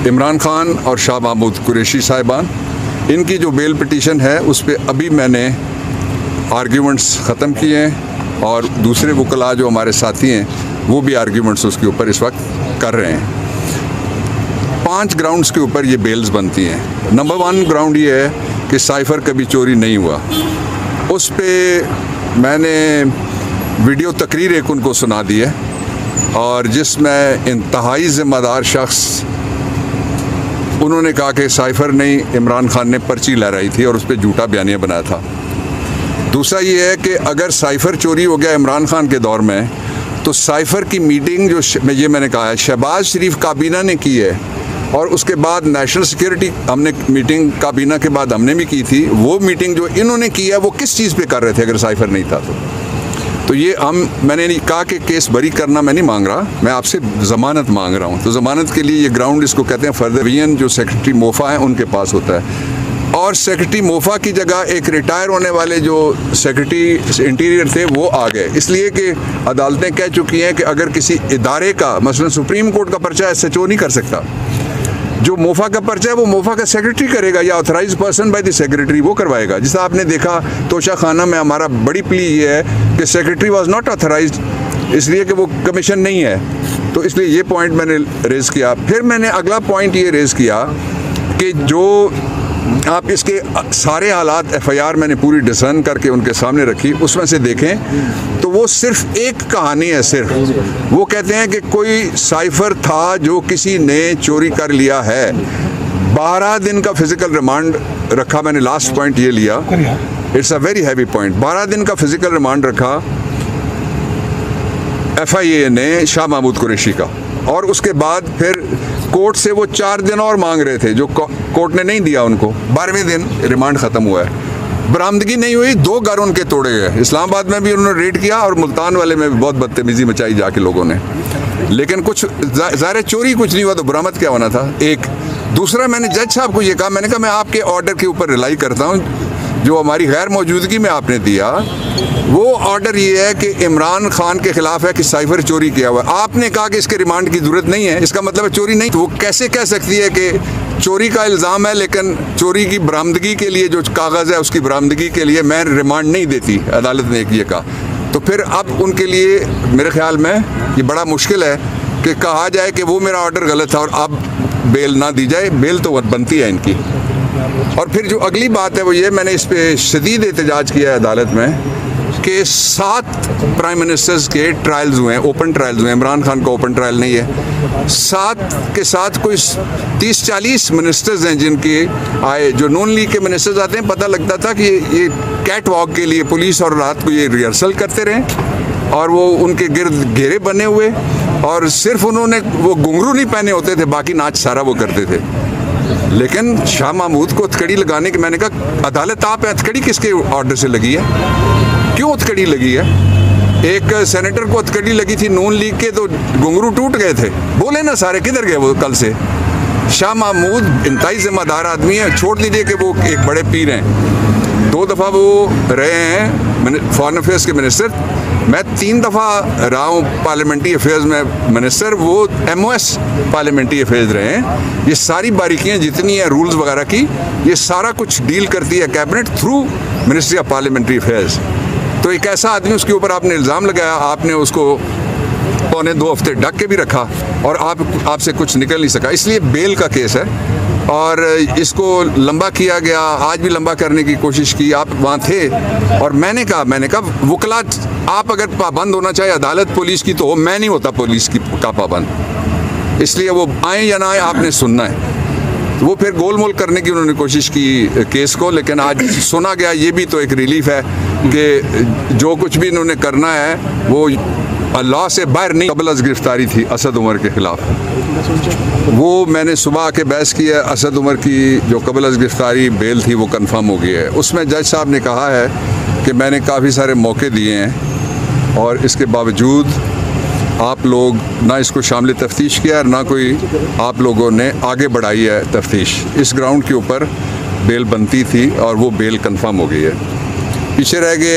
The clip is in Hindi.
इमरान खान और शाह महमूद कुरैशी साहिबान, इनकी जो बेल पिटीशन है उस पर अभी मैंने आर्ग्यूमेंट्स ख़त्म किए हैं और दूसरे वकला जो हमारे साथी हैं वो भी आर्ग्यूमेंट्स उसके ऊपर इस वक्त कर रहे हैं। 5 ग्राउंड्स के ऊपर ये बेल्स बनती हैं। नंबर 1 ग्राउंड ये है कि साइफ़र कभी चोरी नहीं हुआ। उस पे मैंने वीडियो तकरीर एक उनको सुना दी है और जिसमें इंतहाई ज़िम्मेदार शख्स उन्होंने कहा कि साइफ़र नहीं, इमरान खान ने पर्ची लहराई थी और उस पर झूठा बयानिया बनाया था। दूसरा ये है कि अगर साइफ़र चोरी हो गया इमरान खान के दौर में तो साइफ़र की मीटिंग जो ये मैंने कहा है शहबाज शरीफ काबीना ने की है और उसके बाद नेशनल सिक्योरिटी हमने मीटिंग काबीना के बाद हमने भी की थी। वो मीटिंग जो इन्होंने की है वो किस चीज़ पे कर रहे थे अगर साइफ़र नहीं था तो ये मैंने नहीं कहा कि केस बरी करना मैं नहीं मांग रहा, मैं आपसे ज़मानत मांग रहा हूँ। तो ज़मानत के लिए ये ग्राउंड इसको कहते हैं फर्दर डिवीजन जो सेक्रेटरी मोफा है उनके पास होता है और सेक्रेटरी मोफा की जगह एक रिटायर होने वाले जो सेक्रेटरी इंटीरियर थे वो आ गए, इसलिए कि अदालतें कह चुकी हैं कि अगर किसी इदारे का मसलन सुप्रीम कोर्ट का पर्चा SHO नहीं कर सकता, जो मोफा का पर्चा है वो मोफा का सेक्रेटरी करेगा या authorize person by the secretary वो करवाएगा। जिस आपने देखा तोशा खाना में हमारा बड़ी प्ली ये है कि सेक्रेटरी वाज नॉट ऑथराइज्ड इसलिए कि वो कमीशन नहीं है, तो इसलिए ये पॉइंट मैंने रेज़ किया। फिर मैंने अगला पॉइंट ये रेज़ किया कि जो आप इसके सारे हालात FIR मैंने पूरी डिज़ाइन करके उनके सामने रखी, उसमें से देखें तो वो सिर्फ एक कहानी है। सिर्फ वो कहते हैं कि कोई साइफ़र था जो किसी ने चोरी कर लिया है। 12 दिन का फिज़िकल रिमांड रखा मैंने, लास्ट पॉइंट ये लिया, it's a very heavy point. 12 दिन का फिज़िकल रिमांड रखा FIA ने शाह महमूद कुरैशी का और उसके बाद फिर कोर्ट से वो 4 दिन और मांग रहे थे जो कोर्ट ने नहीं दिया उनको। 12वें दिन रिमांड ख़त्म हुआ है, बरामदगी नहीं हुई, 2 घर उनके तोड़े गए। इस्लामाबाद में भी उन्होंने रेड किया और मुल्तान वाले में भी बहुत बदतमीज़ी मचाई जाके लोगों ने, लेकिन कुछ ज़ाहिर चोरी कुछ नहीं हुआ तो बरामद क्या होना था। एक दूसरा मैंने जज साहब को ये कहा, मैंने कहा मैं आपके ऑर्डर के ऊपर रिलाई करता हूँ जो हमारी गैर मौजूदगी में आपने दिया, वो ऑर्डर ये है कि इमरान खान के खिलाफ है कि साइफ़र चोरी किया हुआ है। आपने कहा कि इसके रिमांड की ज़रूरत नहीं है, इसका मतलब है चोरी नहीं। तो वो कैसे कह सकती है कि चोरी का इल्ज़ाम है लेकिन चोरी की बरामदगी के लिए जो कागज़ है उसकी बरामदगी के लिए मैं रिमांड नहीं देती, अदालत ने ये कहा। तो फिर अब उनके लिए मेरे ख्याल में ये बड़ा मुश्किल है कि कहा जाए कि वो मेरा ऑर्डर गलत था और अब बेल ना दी जाए। बेल तो बनती है इनकी। और फिर जो अगली बात है वो ये, मैंने इस पर शदीद एहतजाज किया है अदालत में कि 7 प्राइम मिनिस्टर्स के ट्रायल्स हुए हैं, ओपन ट्रायल्स हुए हैं। इमरान खान का ओपन ट्रायल नहीं है। 7 के साथ कोई 30-40 मिनिस्टर्स हैं जिनके आए, जो नून लीग के मिनिस्टर्स आते हैं। पता लगता था कि ये कैट वॉक के लिए पुलिस और रात को ये रिहर्सल करते रहे और वो उनके गिर्द घेरे बने हुए और सिर्फ उन्होंने वो घुंघरू नहीं पहने होते थे, बाकी नाच सारा वो करते थे। लेकिन शाह महमूद को हथकड़ी लगाने की मैंने कहा अदालत आप हथकड़ी किसके ऑर्डर से लगी है, क्यों हथकड़ी लगी है? एक सेनेटर को हथकड़ी लगी थी नून लीग के तो घुंघरू टूट गए थे, बोले ना सारे, किधर गए वो कल से? शाह महमूद इंतहाई जिम्मेदार आदमी है, छोड़ दीजिए कि वो एक बड़े पीर हैं। 2 दफ़ा वो रहे हैं फॉरेन अफेयर्स के मिनिस्टर, मैं 3 दफ़ा रहा हूँ पार्लियामेंट्री अफेयर्स में मिनिस्टर, वो MOS पार्लियामेंट्री अफेयर्स रहे हैं। ये सारी बारीकियाँ जितनी हैं रूल्स वगैरह की, ये सारा कुछ डील करती है cabinet through ministry of parliamentary affairs. तो एक ऐसा आदमी उसके ऊपर आपने इल्ज़ाम लगाया, आपने उसको 1.25 हफ्ते ढक के भी रखा और आपसे कुछ निकल नहीं सका, इसलिए बेल का केस है और इसको लंबा किया गया। आज भी लंबा करने की कोशिश की, आप वहाँ थे और मैंने कहा वकला आप अगर पाबंद होना चाहिए अदालत पुलिस की तो मैं नहीं होता पुलिस की का पाबंद, इसलिए वो आए या ना आए आपने सुनना है। वो फिर गोल मोल करने की उन्होंने कोशिश की केस को, लेकिन आज सुना गया। ये भी तो एक रिलीफ है कि जो कुछ भी इन्होंने करना है वो अल्लाह से बाहर नहीं। कबल अज़ गिरफ्तारी थी असद उमर के ख़िलाफ़, वो मैंने सुबह आके बहस की है। असद उमर की जो कबल अज़ गिरफ्तारी बेल थी वो कंफर्म हो गई है। उसमें जज साहब ने कहा है कि मैंने काफ़ी सारे मौके दिए हैं और इसके बावजूद आप लोग ना इसको शामिल तफ्तीश किया ना कोई आप लोगों ने आगे बढ़ाई है तफ्तीश। इस ग्राउंड के ऊपर बेल बनती थी और वो बेल कंफर्म हो गई है, पीछे रह गए।